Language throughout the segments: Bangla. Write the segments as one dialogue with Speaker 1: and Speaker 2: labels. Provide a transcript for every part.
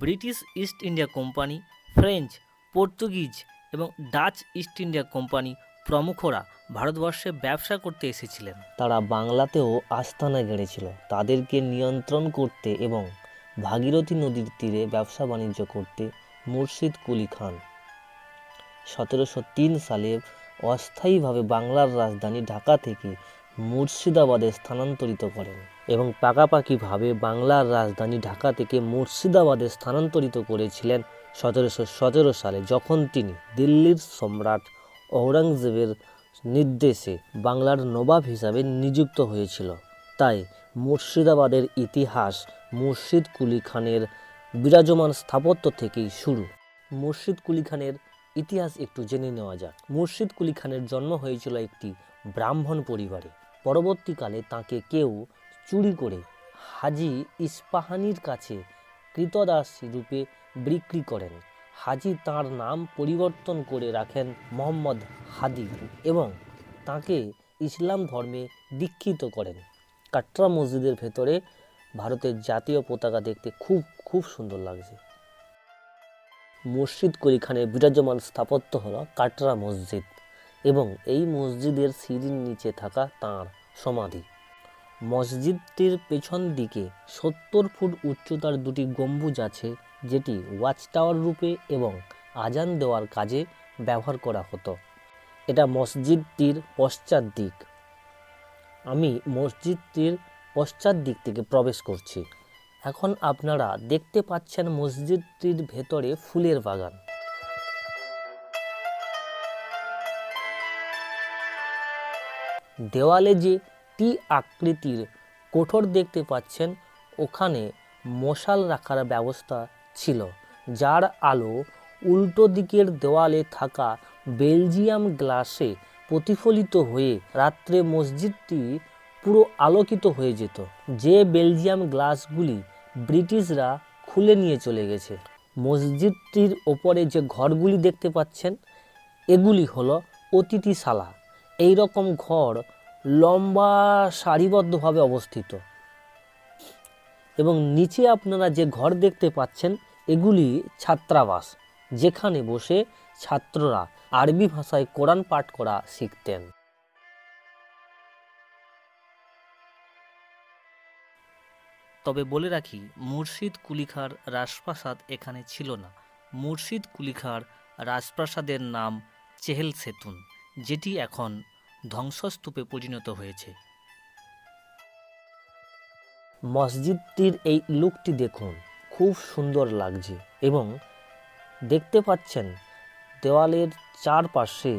Speaker 1: British east India company, French, Portuguese এবং ডাচ ইস্ট ইন্ডিয়া কোম্পানি প্রমুখরা ভারতবর্ষে ব্যবসা করতে এসেছিলেন।
Speaker 2: তারা বাংলাতেও আস্তানা গেড়েছিল তাদেরকে নিয়ন্ত্রণ করতে এবং ভাগীরথী নদীর তীরে ব্যবসা বাণিজ্য করতে। মুর্শিদ কুলি খান 1703 সালে অস্থায়ীভাবে বাংলার রাজধানী ঢাকা থেকে মুর্শিদাবাদে স্থানান্তরিত করেন এবং পাকাপাকিভাবে বাংলার রাজধানী ঢাকা থেকে মুর্শিদাবাদে স্থানান্তরিত করেছিলেন 1717 সালে, যখন তিনি দিল্লির সম্রাট ঔরঙ্গজেবের নির্দেশে বাংলার নবাব হিসাবে নিযুক্ত হয়েছিল। তাই মুর্শিদাবাদের ইতিহাস মুর্শিদ কুলি খানের বিরাজমান স্থাপত্য থেকেই শুরু। মুর্শিদ কুলি খানের ইতিহাস একটু জেনে নেওয়া যাক। মুর্শিদ কুলি খানের জন্ম হয়েছিল একটি ব্রাহ্মণ পরিবারে। পরবর্তীকালে তাকে কেউ চুরি করে হাজি ইস্পাহানির কাছে কৃতদাসী রূপে বিক্রি করেন। হাজি তাঁর নাম পরিবর্তন করে রাখেন মোহাম্মদ হাদি এবং তাকে ইসলাম ধর্মে দীক্ষিত করেন। কাটরা মসজিদের ভেতরে ভারতের জাতীয় পতাকা দেখতে খুব সুন্দর লাগছে। মুর্শিদ কুলি খানের বিরাজমান স্থাপত্য হলো কাটরা মসজিদ এবং এই মসজিদের সিঁড়ির নিচে থাকা তাঁর সমাধি। মসজিদটির পেছন দিকে 70 ফুট উচ্চতার দুটি গম্বুজ আছে, যেটি ওয়াচ টাওয়ার রূপে এবং আজান দেওয়ার কাজে ব্যবহার করা হতো। এটা মসজিদটির পশ্চাৎ দিক। আমি মসজিদটির পশ্চাৎ দিক থেকে প্রবেশ করছি। এখন আপনারা দেখতে পাচ্ছেন মসজিদটির ভেতরে ফুলের বাগান। দেওয়ালে যে টি আকৃতির কোঠর দেখতে পাচ্ছেন, ওখানে মশাল রাখার ব্যবস্থা ছিল, যার আলো উল্টো দিকের দেওয়ালে থাকা বেলজিয়াম গ্লাসে প্রতিফলিত হয়ে রাত্রে মসজিদটি পুরো আলোকিত হয়ে যেত, যে বেলজিয়াম গ্লাসগুলি ব্রিটিশরা খুলে নিয়ে চলে গেছে। মসজিদটির ওপরে যে ঘরগুলি দেখতে পাচ্ছেন, এগুলি হলো অতিথিশালা। এই রকম ঘর লম্বা সারিবদ্ধভাবে অবস্থিত এবং নিচে আপনারা যে ঘর দেখতে পাচ্ছেন, এগুলি ছাত্রাবাস, যেখানে বসে ছাত্ররা আরবি ভাষায় কোরআন পাঠ করা শিখতেন।
Speaker 1: তবে বলে রাখি, মুর্শিদ কুলি খাঁর রাজপ্রাসাদ এখানে ছিল না। মুর্শিদ কুলি খাঁর রাজপ্রাসাদের নাম চেহেল সেতুন, যেটি এখন ধ্বংসস্তূপে পরিণত হয়েছে।
Speaker 2: মসজিদটির এই লুকটি দেখুন, খুব সুন্দর লাগছে এবং দেখতে পাচ্ছেন দেওয়ালের চারপাশে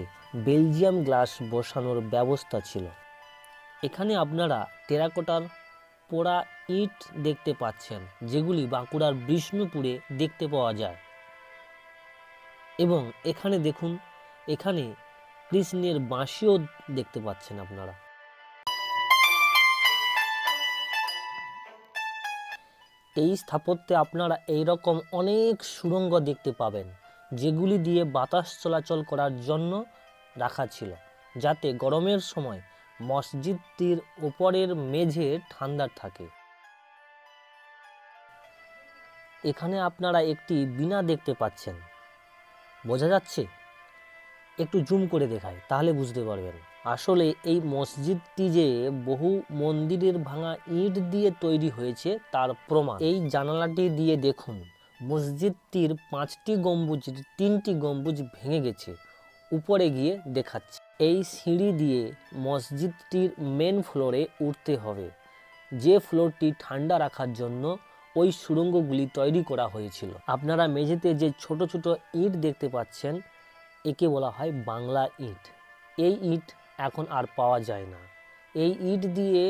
Speaker 2: বেলজিয়াম গ্লাস বসানোর ব্যবস্থা ছিল। এখানে আপনারা টেরাকোটার পোড়া ইট দেখতে পাচ্ছেন, যেগুলি বাঁকুড়ার বিষ্ণুপুরে দেখতে পাওয়া যায়। এবং এখানে দেখুন, এখানে কৃষ্ণের বাঁশিও দেখতে পাচ্ছেন আপনারা। এই স্থাপত্যে আপনারা এই রকম অনেক সুড়ঙ্গ দেখতে পাবেন, যেগুলি দিয়ে বাতাস চলাচল করার জন্য রাখা ছিল, যাতে গরমের সময় মসজিদটির ওপরের মেঝে ঠান্ডা থাকে। এখানে আপনারা একটি বীণা দেখতে পাচ্ছেন, বোঝা যাচ্ছে? একটু জুম করে দেখাই, তাহলে বুঝতে পারবেন। আসলে এই মসজিদটি যে বহু মন্দিরের ভাঙা ইট দিয়ে তৈরি হয়েছে তার প্রমাণ এই জানালাটি দিয়ে দেখুন। মসজিদটির 5টি গম্বুজের 3টি গম্বুজ ভেঙে গেছে, উপরে গিয়ে দেখাচ্ছে। এই সিঁড়ি দিয়ে মসজিদটির মেন ফ্লোরে উঠতে হবে, যে ফ্লোরটি ঠান্ডা রাখার জন্য ওই সুড়ঙ্গগুলি তৈরি করা হয়েছিল। আপনারা মেঝেতে যে ছোট ছোট ইট দেখতে পাচ্ছেন, একে বলা হয় বাংলা ইট। এই ইট এখন আর পাওয়া যায় না। এই ইট দিয়ে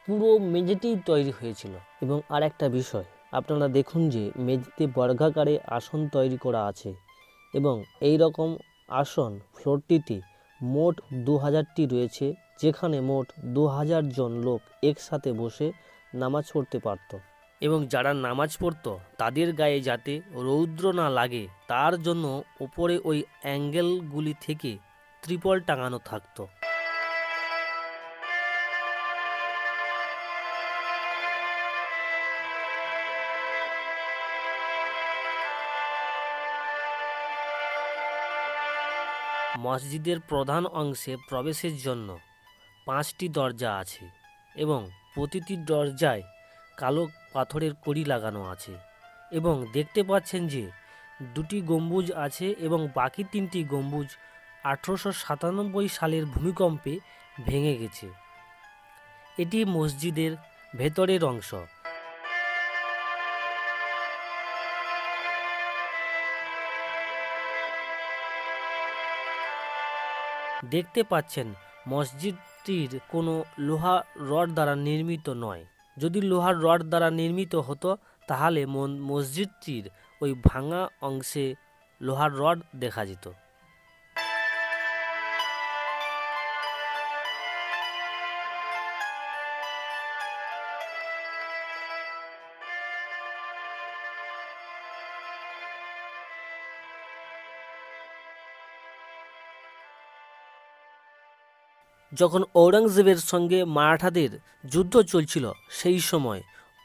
Speaker 2: পুরো মেঝেটি তৈরি হয়েছিল। এবং আর একটা বিষয়, আপনারা দেখুন যে মেঝেতে বর্গাকারে আসন তৈরি করা আছে এবং এই রকম আসন ফ্লোরটিতে মোট 2000টি রয়েছে, যেখানে মোট 2000 জন লোক একসাথে বসে নামাজ পড়তে পারত।
Speaker 1: এবং যারা নামাজ পড়তো তাদের গায়ে যাতে রৌদ্র না লাগে তার জন্য ওপরে ওই অ্যাঙ্গেলগুলি থেকে ত্রিপল টাঙানো থাকতো।
Speaker 2: মসজিদের প্রধান অংশে প্রবেশের জন্য 5টি দরজা আছে এবং প্রতিটি দরজায় কালো পাথরের কড়ি লাগানো আছে এবং দেখতে পাচ্ছেন যে 2টি গম্বুজ আছে এবং বাকি 3টি গম্বুজ 1897 সালের ভূমিকম্পে ভেঙে গেছে। এটি মসজিদের ভেতরের অংশ। দেখতে পাচ্ছেন মসজিদটির কোনো লোহা রড দ্বারা নির্মিত নয়। যদি লোহার রড দ্বারা নির্মিত হতো তাহলে মসজিদটির ওই ভাঙা অংশে লোহার রড দেখা যেত। যখন ঔরঙ্গজেবের সঙ্গে মারাঠাদের যুদ্ধ চলছিল সেই সময়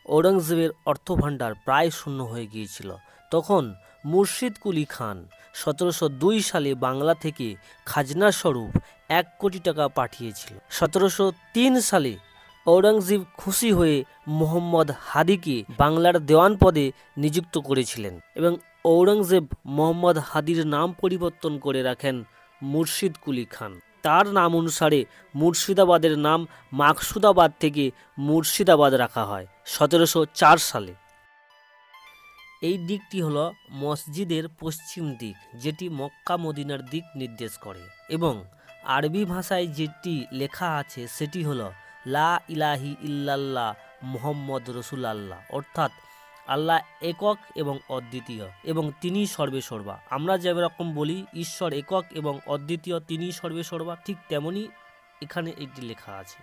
Speaker 2: ঔরঙ্গজেবের অর্থভাণ্ডার প্রায় শূন্য হয়ে গিয়েছিল। তখন মুর্শিদ কুলি খান 1702 সালে বাংলা থেকে খাজনা স্বরূপ 1 কোটি টাকা পাঠিয়েছিল। 1703 সালে ঔরঙ্গজেব খুশি হয়ে মোহাম্মদ হাদিকে বাংলার দেওয়ান পদে নিযুক্ত করেছিলেন এবং ঔরঙ্গজেব মোহাম্মদ হাদির নাম পরিবর্তন করে রাখেন মুর্শিদ কুলি খান। তার নাম অনুসারে মুর্শিদাবাদের নাম মাকসুদাবাদ থেকে মুর্শিদাবাদ রাখা হয় 1704 সালে। এই দিকটি হলো মসজিদের পশ্চিম দিক, যেটি মক্কা মদিনার দিক নির্দেশ করে এবং আরবি ভাষায় যেটি লেখা আছে সেটি হলো লা ইলাহি ইল্লাল্লাহ মুহাম্মদ রসুলাল্লাহ, অর্থাৎ আল্লাহ একক এবং অদ্বিতীয় এবং তিনি সর্বেসর্বা। আমরা যেরকম বলি ঈশ্বর একক এবং অদ্বিতীয়, তিনি সর্বেসর্বা, ঠিক তেমনই এখানে এটি লেখা আছে।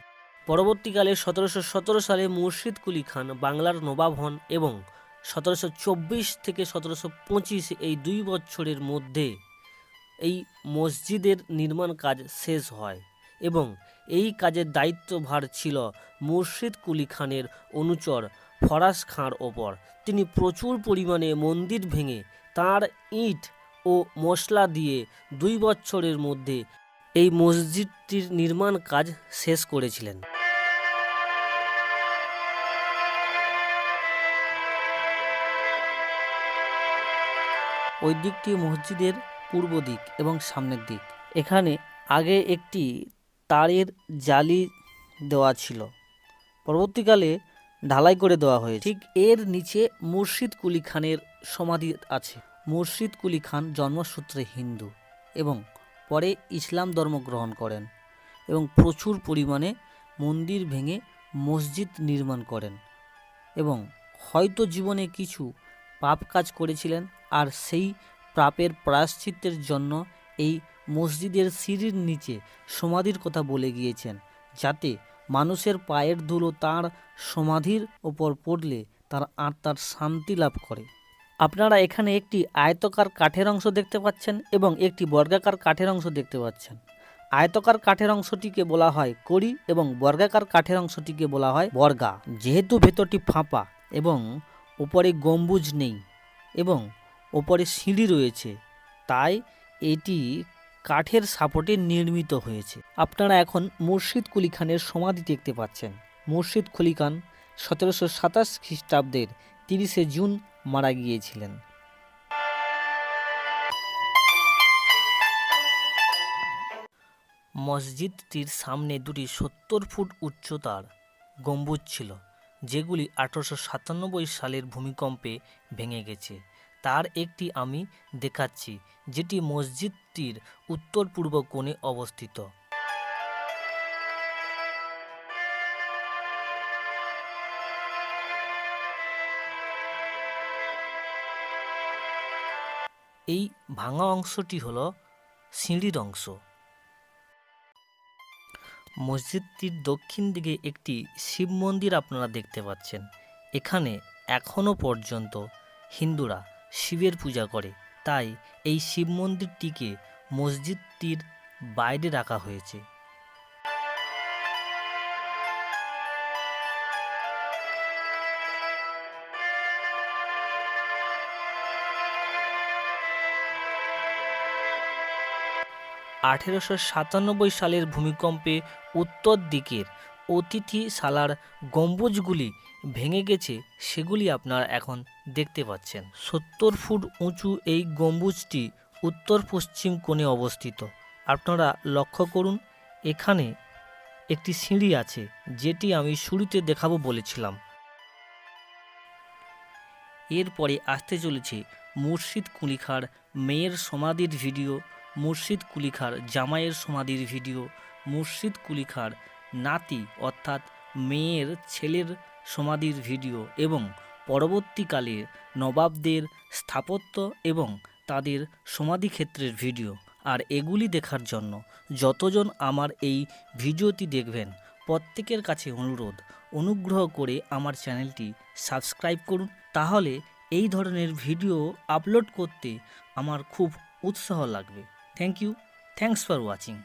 Speaker 2: পরবর্তীকালে 1717 সালে মুর্শিদ কুলি খান বাংলার নবাব হন এবং 1724 থেকে 1725 এই 2 বছরের মধ্যে এই মসজিদের নির্মাণ কাজ শেষ হয় এবং এই কাজের দায়িত্বভার ছিল মুর্শিদ কুলি খানের অনুচর ফরাজ খাঁর ওপর। তিনি প্রচুর পরিমাণে মন্দির ভেঙে তার ইট ও মশলা দিয়ে 2 বছরের মধ্যে এই মসজিদটির নির্মাণ কাজ শেষ করেছিলেন। ওই দিকটি মসজিদের পূর্ব দিক এবং সামনের দিক। এখানে আগে একটি তারের জালি দেওয়া ছিল, পরবর্তীকালে ঢালাই করে দেওয়া হয়েছে। ঠিক এর নিচে মুর্শিদ কুলি খানের সমাধি আছে। মুর্শিদ কুলি খান জন্মসূত্রে হিন্দু এবং পরে ইসলাম ধর্ম গ্রহণ করেন এবং প্রচুর পরিমাণে মন্দির ভেঙে মসজিদ নির্মাণ করেন এবং হয়তো জীবনে কিছু পাপ কাজ করেছিলেন আর সেই পাপের প্রায়শ্চিত্তের জন্য এই মসজিদের সিঁড়ির নিচে সমাধির কথা বলে গিয়েছেন, যাতে মানুষের পায়ের ধুলো তার সমাধির ওপর পড়লে তার আত্মার শান্তি লাভ করে। আপনারা এখানে একটি আয়তকার কাঠের অংশ দেখতে পাচ্ছেন এবং একটি বর্গাকার কাঠের অংশ দেখতে পাচ্ছেন। আয়তকার কাঠের অংশটিকে বলা হয় কড়ি এবং বর্গাকার কাঠের অংশটিকে বলা হয় বর্গা। যেহেতু ভেতরটি ফাঁপা এবং উপরে গম্বুজ নেই এবং ওপরে সিঁড়ি রয়েছে, তাই এটি কাঠের সাপোর্টে নির্মিত হয়েছে। আপনারা এখন মুর্শিদ কুলি খানের সমাধি দেখতে পাচ্ছেন। মুর্শিদ কুলি খান 1727 খ্রিস্টাব্দের 30শে জুন মারা গিয়েছিলেন। মসজিদটির সামনে 2টি 70 ফুট উচ্চতার গম্বুজ ছিল, যেগুলি 1897 সালের ভূমিকম্পে ভেঙে গেছে। তার একটি আমি দেখাচ্ছি, যেটি মসজিদটির উত্তর পূর্ব কোণে অবস্থিত। এই ভাঙা অংশটি হলো সিঁড়ির অংশ। মসজিদটির দক্ষিণ দিকে একটি শিব মন্দির আপনারা দেখতে পাচ্ছেন। এখানে এখনও পর্যন্ত হিন্দুরা শিবের পূজা করে, তাই এই শিব মন্দিরটিকে মসজিদটির বাইরে রাখা হয়েছে।
Speaker 1: 1897 সালের ভূমিকম্পে উত্তর দিকের অতিথিশালার গম্বুজগুলি ভেঙে গেছে, সেগুলি আপনারা এখন দেখতে পাচ্ছেন। 70 ফুট উঁচু এই গম্বুজটি উত্তর পশ্চিম কোণে অবস্থিত। আপনারা লক্ষ্য করুন, এখানে একটি সিঁড়ি আছে, যেটি আমি শুরুতে দেখাবো বলেছিলাম। এরপরে আসতে চলেছে মুর্শিদ কুলি খাঁর মেয়ের সমাধির ভিডিও, মুর্শিদ কুলি খাঁর জামাইয়ের সমাধির ভিডিও, মুর্শিদ কুলি খাঁর নাতি অর্থাৎ মেয়ের ছেলের সমাধির ভিডিও এবং পরবর্তীকালে নবাবদের স্থাপত্য এবং তাদের সমাধিক্ষেত্রের ভিডিও। আর এগুলি দেখার জন্য যতজন আমার এই ভিডিওটি দেখবেন, প্রত্যেকের কাছে অনুগ্রহ করে আমার চ্যানেলটি সাবস্ক্রাইব করুন। তাহলে এই ধরনের ভিডিও আপলোড করতে আমার খুব উৎসাহ লাগবে। Thanks for watching.